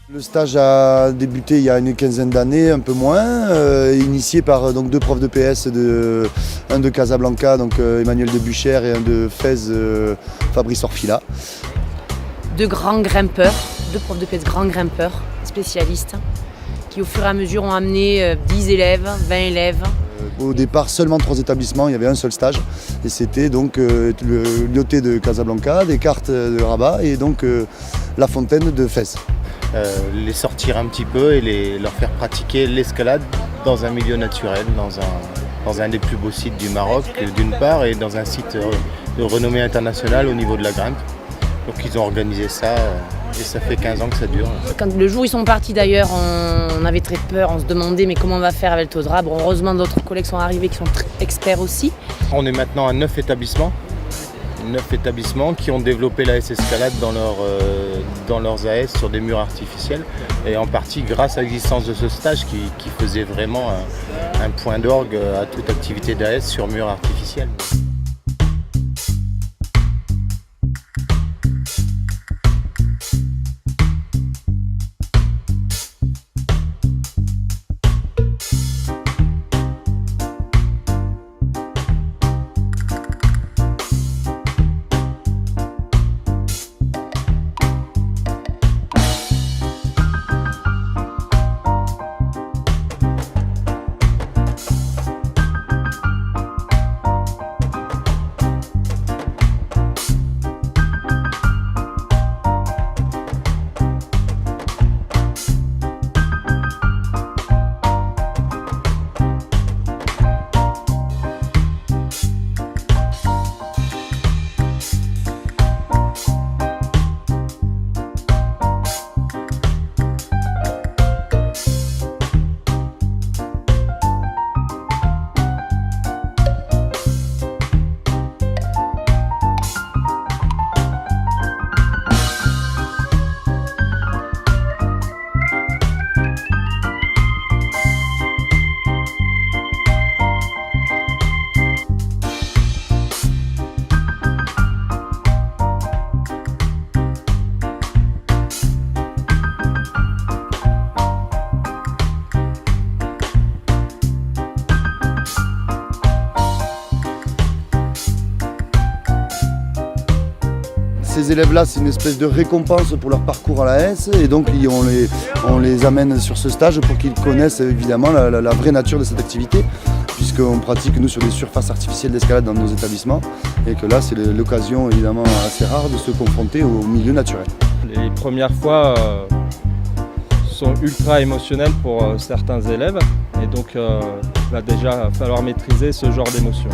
Le stage a débuté il y a une quinzaine d'années, un peu moins, initié par donc, deux profs de PS, un de Casablanca, donc Emmanuel Debuchère, et un de Fès, Fabrice Orfila. Deux grands grimpeurs, deux profs de PS grands grimpeurs, spécialistes, qui au fur et à mesure ont amené 10 élèves, 20 élèves. Au départ, seulement 3 établissements, il y avait un seul stage. Et c'était donc le Lyoté de Casablanca, Descartes de Rabat et donc La Fontaine de Fès. Les sortir un petit peu et leur faire pratiquer l'escalade dans un milieu naturel, dans un des plus beaux sites du Maroc d'une part et dans un site de renommée internationale au niveau de la grimpe. Donc ils ont organisé ça et ça fait 15 ans que ça dure. Quand le jour où ils sont partis d'ailleurs, on avait très peur, on se demandait mais comment on va faire avec le Todra. Bon, heureusement d'autres collègues sont arrivés qui sont très experts aussi. On est maintenant à 9 établissements qui ont développé l'AS Escalade dans leurs AS sur des murs artificiels et en partie grâce à l'existence de ce stage qui faisait vraiment un point d'orgue à toute activité d'AS sur murs artificiels. Ces élèves-là, c'est une espèce de récompense pour leur parcours à l'AS et donc on les amène sur ce stage pour qu'ils connaissent évidemment la vraie nature de cette activité puisqu'on pratique nous sur des surfaces artificielles d'escalade dans nos établissements et que là c'est l'occasion évidemment assez rare de se confronter au milieu naturel. Les premières fois sont ultra émotionnelles pour certains élèves et donc il va déjà falloir maîtriser ce genre d'émotions.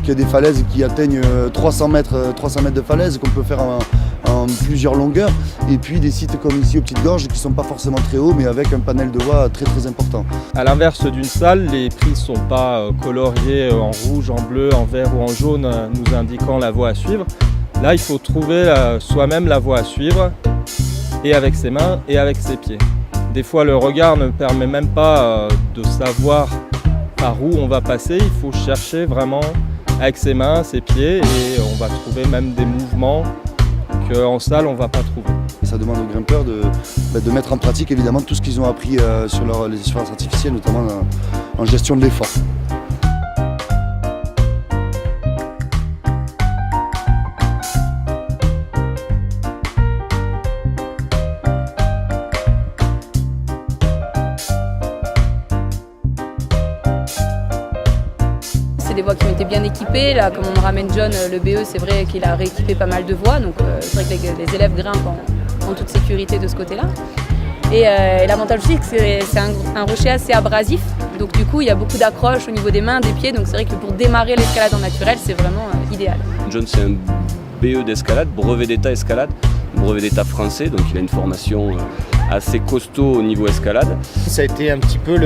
Il y a des falaises qui atteignent 300 mètres de falaise qu'on peut faire en plusieurs longueurs et puis des sites comme ici aux Petites Gorges qui ne sont pas forcément très hauts mais avec un panel de voies très très important. A l'inverse d'une salle, les prises ne sont pas coloriées en rouge, en bleu, en vert ou en jaune nous indiquant la voie à suivre. Là il faut trouver soi-même la voie à suivre et avec ses mains et avec ses pieds. Des fois le regard ne permet même pas de savoir par où on va passer, il faut chercher vraiment avec ses mains, ses pieds et on va trouver même des mouvements qu'en salle on ne va pas trouver. Et ça demande aux grimpeurs de mettre en pratique évidemment tout ce qu'ils ont appris sur les surfaces artificielles, notamment en gestion de l'effort. C'est des voies qui ont été bien équipées. Là, comme on ramène John, le BE, c'est vrai qu'il a rééquipé pas mal de voies. Donc c'est vrai que les élèves grimpent en toute sécurité de ce côté-là. Et l'avantage aussi, c'est un rocher assez abrasif. Donc du coup, il y a beaucoup d'accroches au niveau des mains, des pieds. Donc c'est vrai que pour démarrer l'escalade en naturel, c'est vraiment idéal. John, c'est un BE d'escalade, brevet d'état escalade, brevet d'état français. Donc il a une formation assez costaud au niveau escalade. Ça a été un petit peu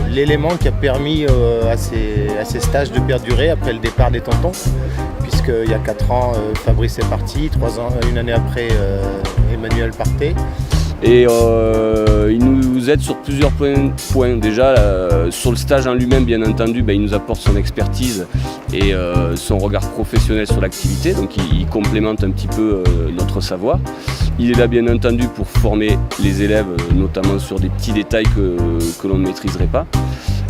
l'élément qui a permis à ces stages de perdurer après le départ des tontons, puisqu'il y a 4 ans, Fabrice est parti, 3 ans, une année après, Emmanuel partait. Et il nous aide sur plusieurs points. Déjà, sur le stage en lui-même, bien entendu, il nous apporte son expertise et son regard professionnel sur l'activité. Donc il complémente un petit peu notre savoir. Il est là, bien entendu, pour former les élèves, notamment sur des petits détails que l'on ne maîtriserait pas.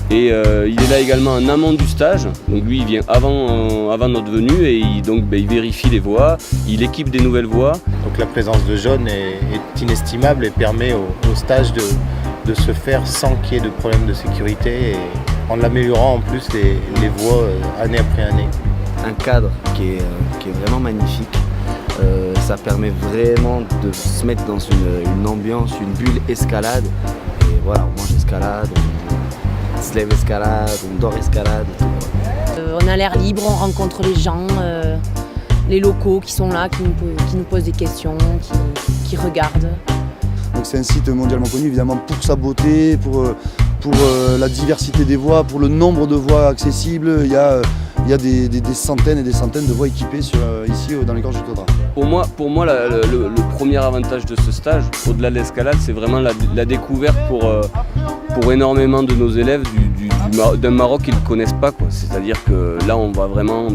Et il est là également en amont du stage, donc lui il vient avant notre venue et il vérifie les voies, il équipe des nouvelles voies. Donc la présence de John est inestimable et permet au stage de se faire sans qu'il y ait de problème de sécurité et en améliorant en plus les voies année après année. Un cadre qui est vraiment magnifique. Ça permet vraiment de se mettre dans une ambiance, une bulle escalade. Et voilà, on mange escalade, on se lève escalade, on dort escalade. On a l'air libre, on rencontre les gens, les locaux qui sont là, qui nous posent des questions, qui regardent. Donc c'est un site mondialement connu évidemment pour sa beauté, pour la diversité des voies, pour le nombre de voies accessibles. Il y a des centaines et des centaines de voies équipées ici dans les gorges du Taudras. Pour moi le premier avantage de ce stage, au-delà de l'escalade, c'est vraiment la découverte pour énormément de nos élèves d'un Maroc qu'ils ne connaissent pas. C'est-à-dire que là on va vraiment,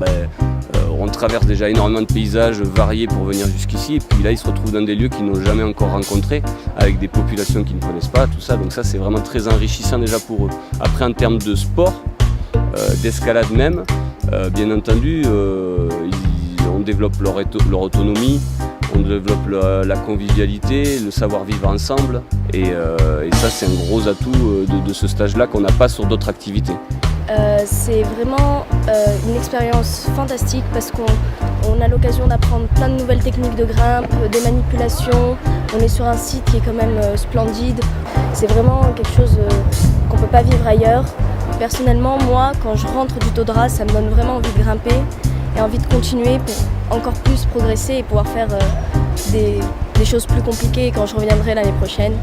on traverse déjà énormément de paysages variés pour venir jusqu'ici et puis là ils se retrouvent dans des lieux qu'ils n'ont jamais encore rencontrés avec des populations qu'ils ne connaissent pas, tout ça. Donc ça c'est vraiment très enrichissant déjà pour eux. Après en termes de sport, d'escalade même, bien entendu on développe leur autonomie, on développe la convivialité, le savoir-vivre ensemble et ça c'est un gros atout de ce stage-là qu'on n'a pas sur d'autres activités. C'est vraiment une expérience fantastique parce qu'on a l'occasion d'apprendre plein de nouvelles techniques de grimpe, des manipulations. On est sur un site qui est quand même splendide. C'est vraiment quelque chose qu'on ne peut pas vivre ailleurs. Personnellement, moi, quand je rentre du Taudras, ça me donne vraiment envie de grimper et envie de continuer pour encore plus progresser et pouvoir faire des choses plus compliquées quand je reviendrai l'année prochaine.